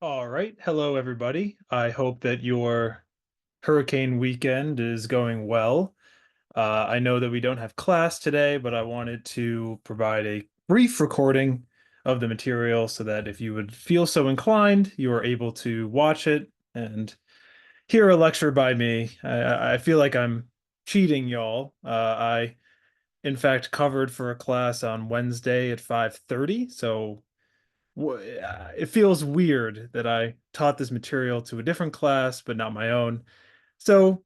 All right. Hello, everybody. I hope that your hurricane weekend is going well. I know that we don't have class today, but I wanted to provide a brief recording of the material so that if you would feel so inclined, you are able to watch it and hear a lecture by me. I feel like I'm cheating y'all. I, in fact, covered for a class on Wednesday at 5:30, so it feels weird that I taught this material to a different class, but not my own. So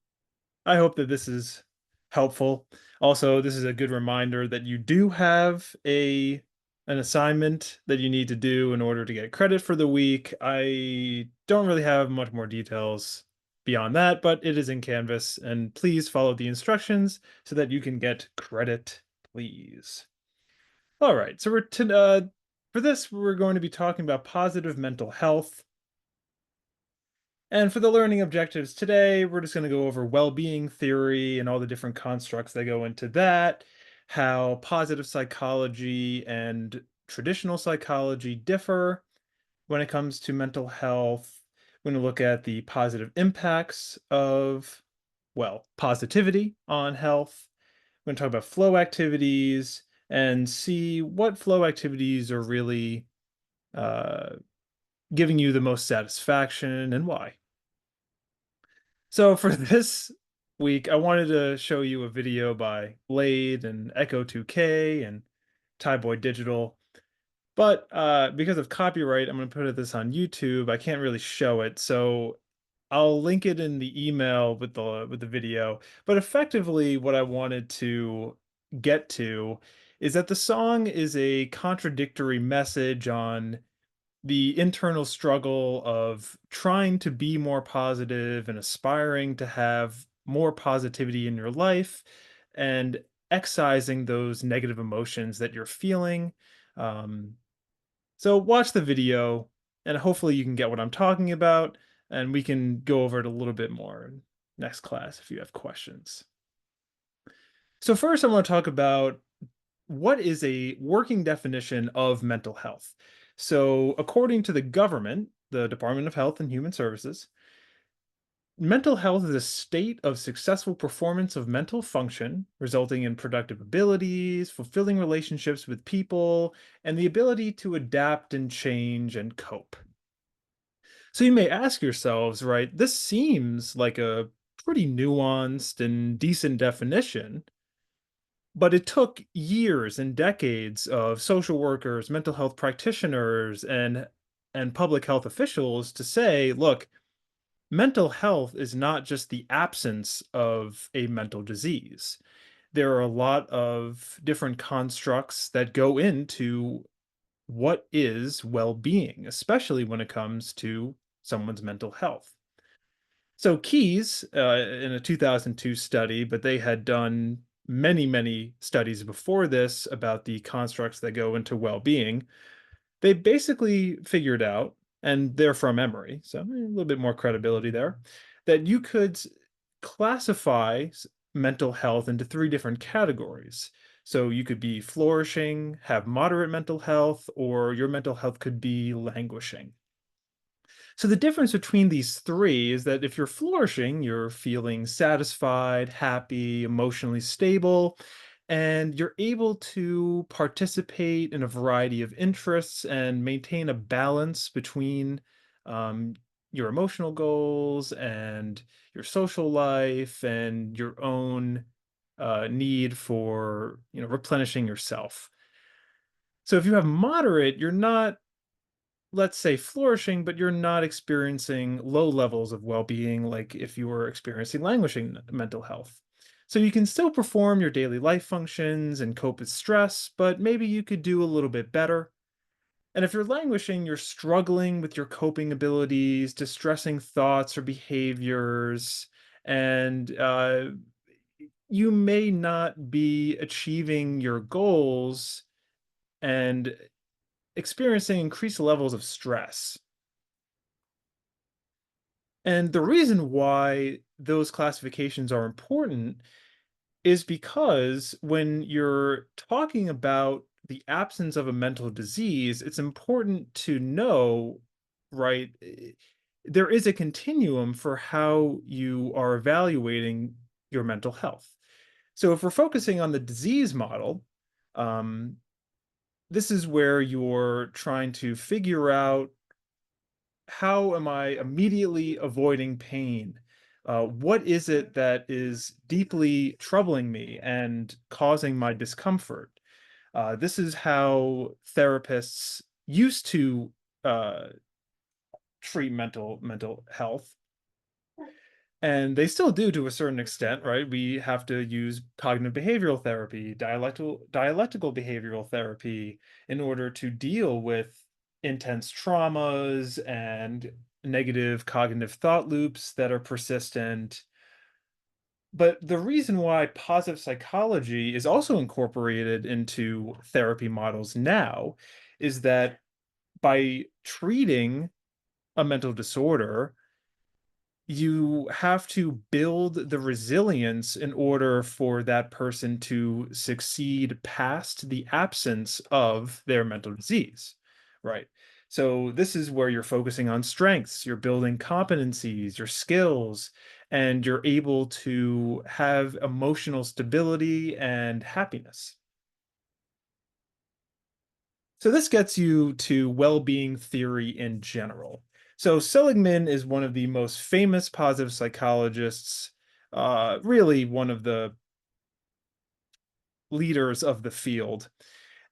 I hope that this is helpful. Also, this is a good reminder that you do have an assignment that you need to do in order to get credit for the week. I don't really have much more details beyond that, but it is in Canvas, and please follow the instructions so that you can get credit, please. All right, so for this, we're going to be talking about positive mental health. And for the learning objectives today, we're just going to go over well-being theory and all the different constructs that go into that, how positive psychology and traditional psychology differ when it comes to mental health. We're going to look at the positive impacts of, well, positivity on health. We're going to talk about flow activities and see what flow activities are really uh, giving you the most satisfaction and why. So for this week, I wanted to show you a video by Blade and Echo 2K and Tyboy Digital. But because of copyright, I'm going to put this on YouTube. I can't really show it, so I'll link it in the email with the video. But effectively, what I wanted to get to is that the song is a contradictory message on the internal struggle of trying to be more positive and aspiring to have more positivity in your life and excising those negative emotions that you're feeling. Um, so watch the video and hopefully you can get what I'm talking about and we can go over it a little bit more in next class if you have questions. So first I want to talk about what is a working definition of mental health. So according to the government, the Department of Health and Human Services, mental health is a state of successful performance of mental function, resulting in productive abilities, fulfilling relationships with people, and the ability to adapt and change and cope. So you may ask yourselves, right, this seems like a pretty nuanced and decent definition, but it took years and decades of social workers, mental health practitioners, and public health officials to say, look, mental health is not just the absence of a mental disease. There are a lot of different constructs that go into what is well-being, especially when it comes to someone's mental health. So Keyes, in a 2002 study, but they had done many, many studies before this about the constructs that go into well-being. They basically figured out, and they're from memory, so a little bit more credibility there, that you could classify mental health into three different categories. So you could be flourishing, have moderate mental health, or your mental health could be languishing. So the difference between these three is that if you're flourishing, you're feeling satisfied, happy, emotionally stable, and you're able to participate in a variety of interests and maintain a balance between um, your emotional goals and your social life and your own need for replenishing yourself. So if you have moderate, you're not, let's say, flourishing, but you're not experiencing low levels of well-being like if you were experiencing languishing mental health. So you can still perform your daily life functions and cope with stress, but maybe you could do a little bit better. And if you're languishing, you're struggling with your coping abilities, distressing thoughts or behaviors, and you may not be achieving your goals and experiencing increased levels of stress. And the reason why those classifications are important is because when you're talking about the absence of a mental disease, it's important to know right? There is a continuum for how you are evaluating your mental health. So if we're focusing on the disease model, um, this is where you're trying to figure out, how am I immediately avoiding pain? What is it that is deeply troubling me and causing my discomfort? This is how therapists used to uh, treat mental health, and they still do to a certain extent, right? We have to use cognitive behavioral therapy, dialectical behavioral therapy in order to deal with intense traumas and negative cognitive thought loops that are persistent. But the reason why positive psychology is also incorporated into therapy models now is that by treating a mental disorder, you have to build the resilience in order for that person to succeed past the absence of their mental disease, right? So this is where you're focusing on strengths, you're building competencies, your skills, and you're able to have emotional stability and happiness. So this gets you to well-being theory in general. So Seligman is one of the most famous positive psychologists, really one of the leaders of the field.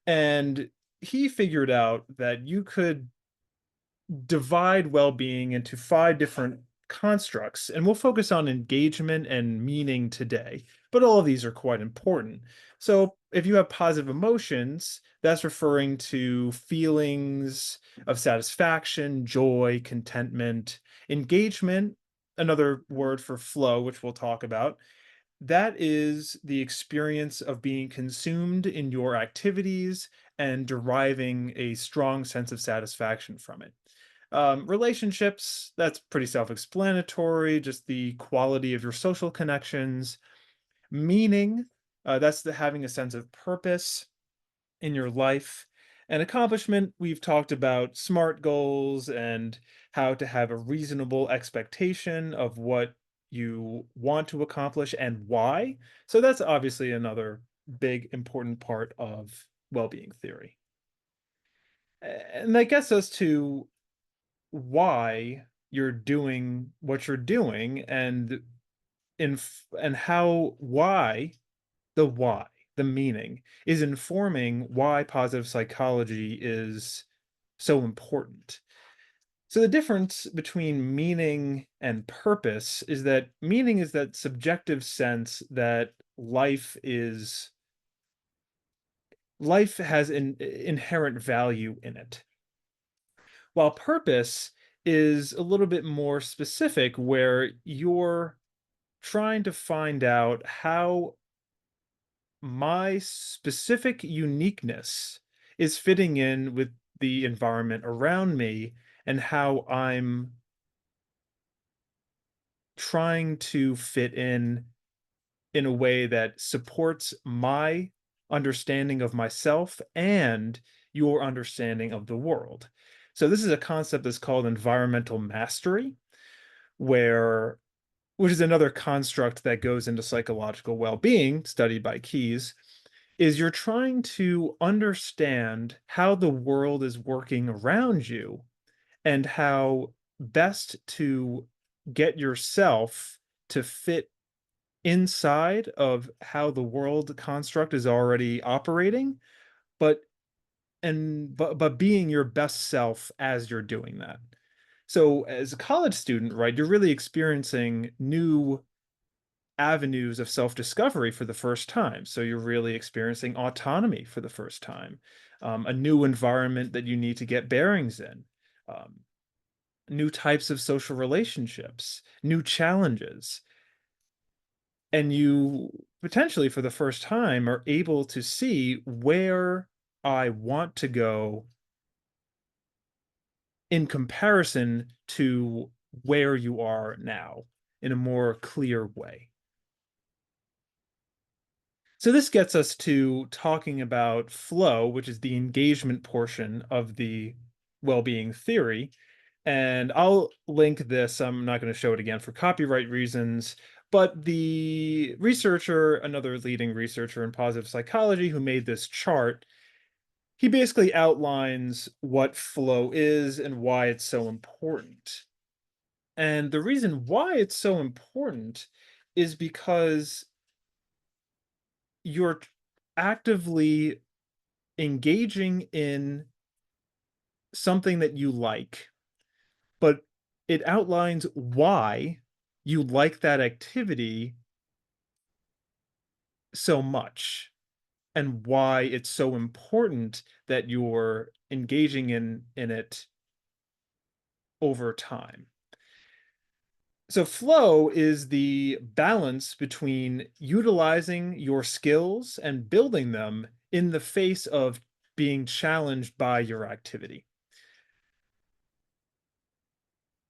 And he figured out that you could divide well-being into five different constructs, and we'll focus on engagement and meaning today, but all of these are quite important. So if you have positive emotions, that's referring to feelings of satisfaction, joy, contentment. Engagement, another word for flow, which we'll talk about, that is the experience of being consumed in your activities and deriving a strong sense of satisfaction from it. Relationships, that's pretty self-explanatory, just the quality of your social connections. Meaning, that's the having a sense of purpose in your life. And accomplishment, we've talked about SMART goals and how to have a reasonable expectation of what you want to accomplish and why. So that's obviously another big important part of well-being theory. And that gets us to why you're doing what you're doing, and how why, the meaning, is informing why positive psychology is so important. So the difference between meaning and purpose is that meaning is that subjective sense that life has an inherent value in it, while purpose is a little bit more specific, where you're trying to find out how my specific uniqueness is fitting in with the environment around me, and how I'm trying to fit in a way that supports my understanding of myself and your understanding of the world. So this is a concept that's called environmental mastery, where which is another construct that goes into psychological well-being, studied by Keyes, is you're trying to understand how the world is working around you and how best to get yourself to fit inside of how the world construct is already operating, but but being your best self as you're doing that. So as a college student, right, you're really experiencing new avenues of self-discovery for the first time. So you're really experiencing autonomy for the first time, a new environment that you need to get bearings in, um, new types of social relationships, new challenges. And you potentially, for the first time, are able to see where I want to go in comparison to where you are now in a more clear way. So this gets us to talking about flow, which is the engagement portion of the well-being theory. And I'll link this. I'm not going to show it again for copyright reasons. But the researcher, another leading researcher in positive psychology who made this chart, he basically outlines what flow is and why it's so important. And the reason why it's so important is because you're actively engaging in something that you like, but it outlines why you like that activity so much and why it's so important that you're engaging in it over time. So flow is the balance between utilizing your skills and building them in the face of being challenged by your activity.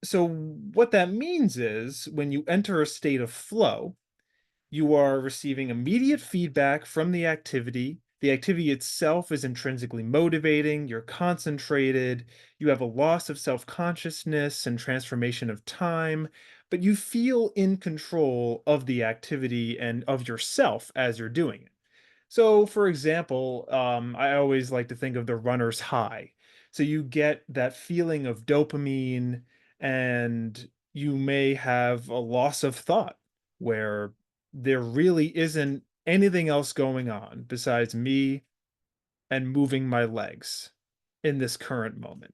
So what that means is when you enter a state of flow, you are receiving immediate feedback from the activity. The activity itself is intrinsically motivating, you're concentrated, you have a loss of self consciousness and transformation of time, but you feel in control of the activity and of yourself as you're doing it. So, for example, I always like to think of the runner's high. So, you get that feeling of dopamine, and you may have a loss of thought where there really isn't anything else going on besides me and moving my legs in this current moment.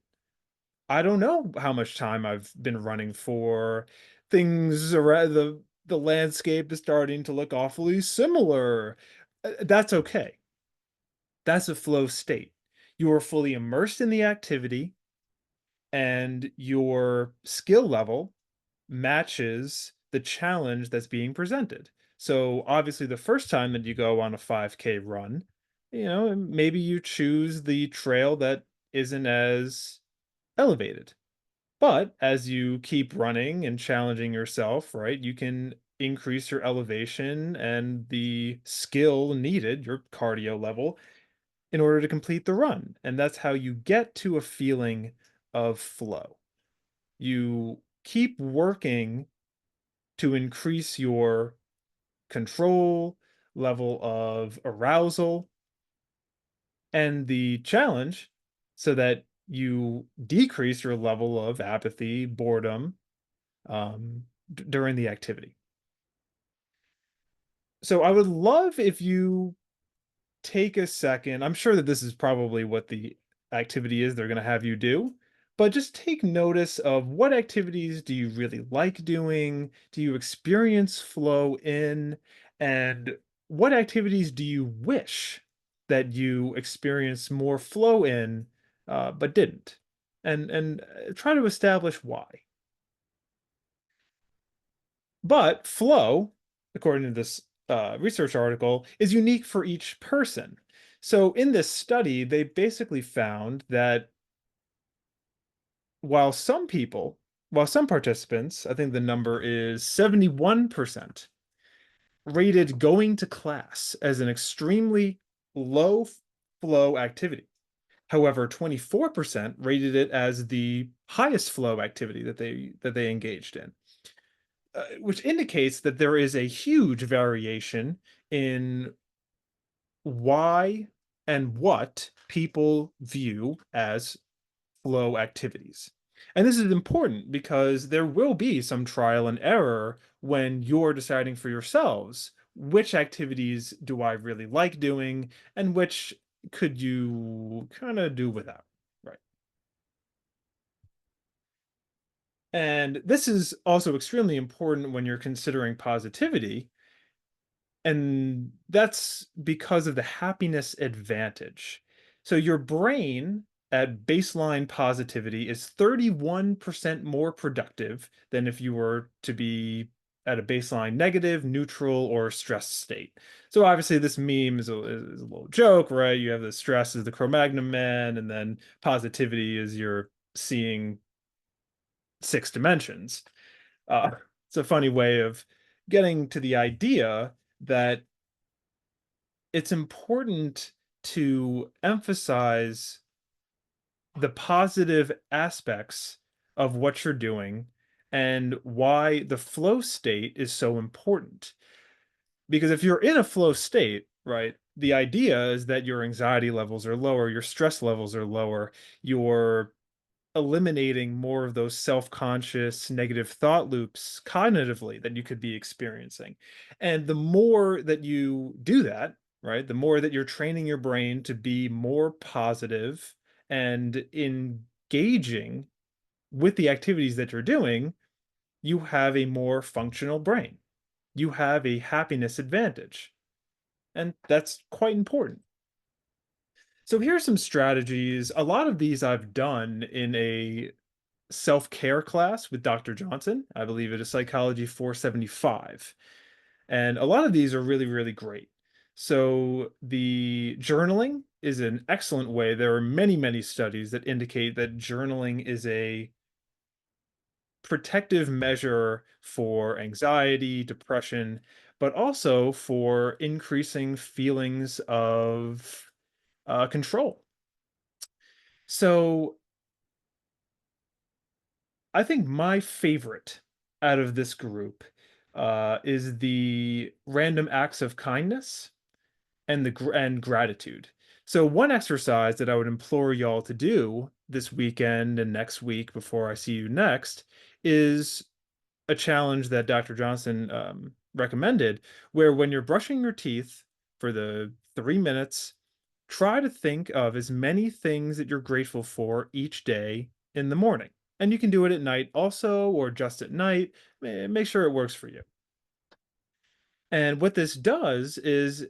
I don't know how much time I've been running for. Things around the landscape is starting to look awfully similar. That's okay. That's a flow state. You are fully immersed in the activity, and your skill level matches the challenge that's being presented. So obviously the first time that you go on a 5K run, maybe you choose the trail that isn't as elevated. But as you keep running and challenging yourself, right, you can increase your elevation and the skill needed, your cardio level, in order to complete the run. And that's how you get to a feeling of flow. You keep working to increase your control, level of arousal, and the challenge so that you decrease your level of apathy, boredom during the activity. So I would love if you take a second. I'm sure that this is probably what the activity is they're going to have you do, but just take notice of what activities do you really like doing? Do you experience flow in? And what activities do you wish that you experienced more flow in, but didn't? And try to establish why. But flow, according to this research article, is unique for each person. So in this study, they basically found that while some people, while some participants, I think the number is 71%, rated going to class as an extremely low flow activity. However, 24% rated it as the highest flow activity that they engaged in. Which indicates that there is a huge variation in why and what people view as flow activities. And this is important because there will be some trial and error when you're deciding for yourselves which activities do I really like doing and which could you kind of do without. Right. And this is also extremely important when you're considering positivity. And that's because of the happiness advantage. So your brain at baseline positivity is 31% more productive than if you were to be at a baseline negative, neutral, or stressed state. So obviously this meme is a little joke, right? You have the stress is the Cro-Magnon man, and then positivity is you're seeing six dimensions. Uh, it's a funny way of getting to the idea that it's important to emphasize the positive aspects of what you're doing and why the flow state is so important. Because if you're in a flow state, right, the idea is that your anxiety levels are lower, your stress levels are lower, you're eliminating more of those self-conscious negative thought loops cognitively that you could be experiencing. And the more that you do that, right, the more that you're training your brain to be more positive and engaging with the activities that you're doing, you have a more functional brain. You have a happiness advantage. And that's quite important. So here are some strategies. A lot of these I've done in a self-care class with Dr. Johnson. I believe it is Psychology 475. And a lot of these are really, really great. So the journaling is an excellent way. There are many, many studies that indicate that journaling is a protective measure for anxiety, depression, but also for increasing feelings of control. So I think my favorite out of this group is the random acts of kindness and and gratitude. So one exercise that I would implore y'all to do this weekend and next week before I see you next is a challenge that Dr. Johnson recommended, where when you're brushing your teeth for the 3 minutes, try to think of as many things that you're grateful for each day in the morning. And you can do it at night also, or just at night. Make sure it works for you. And what this does is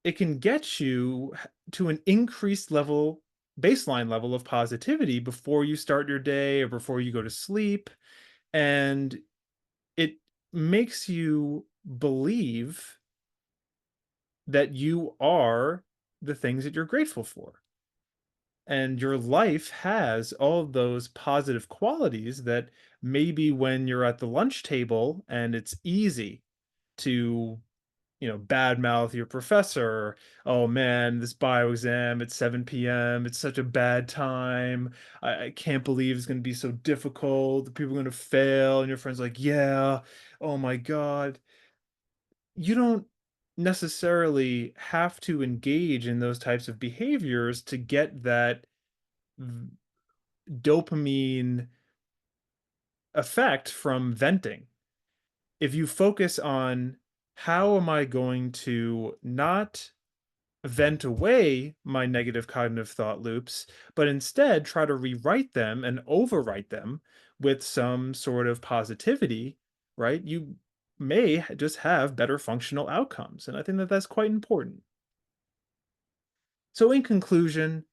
it can get you to an increased level, baseline level of positivity before you start your day or before you go to sleep. And it makes you believe that you are the things that you're grateful for. And your life has all of those positive qualities that maybe when you're at the lunch table and it's easy to, badmouth your professor. Oh man, this bio exam at 7 p.m. It's such a bad time. I can't believe it's going to be so difficult. The people are going to fail. And your friend's like, yeah, oh my God. You don't necessarily have to engage in those types of behaviors to get that v- dopamine effect from venting. If you focus on how am I going to not vent away my negative cognitive thought loops, but instead try to rewrite them and overwrite them with some sort of positivity, right? You may just have better functional outcomes. And I think that that's quite important. So, in conclusion,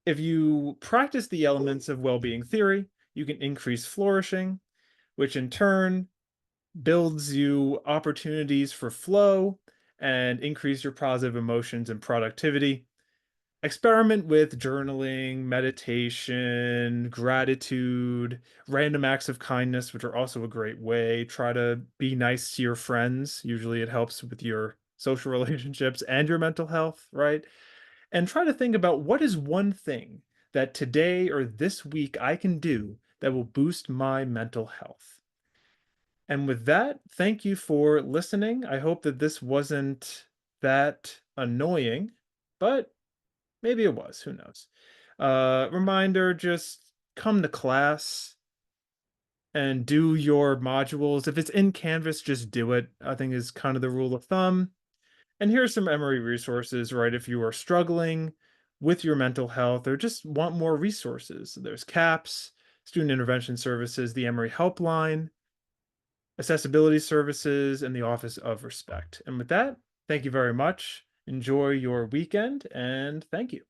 if you practice the elements of well being theory, you can increase flourishing, which in turn builds you opportunities for flow and increase your positive emotions and productivity. Experiment with journaling, meditation, gratitude, random acts of kindness, which are also a great way. Try to be nice to your friends. Usually it helps with your social relationships and your mental health, right? And try to think about what is one thing that today or this week I can do that will boost my mental health. And with that, thank you for listening. I hope that this wasn't that annoying, but maybe it was, who knows? Reminder, just come to class and do your modules. If it's in Canvas, just do it, I think is kind of the rule of thumb. And here's some Emory resources, right? If you are struggling with your mental health or just want more resources, there's CAPS, Student Intervention Services, the Emory Helpline, Accessibility Services, and the Office of Respect. And with that, thank you very much. Enjoy your weekend and thank you.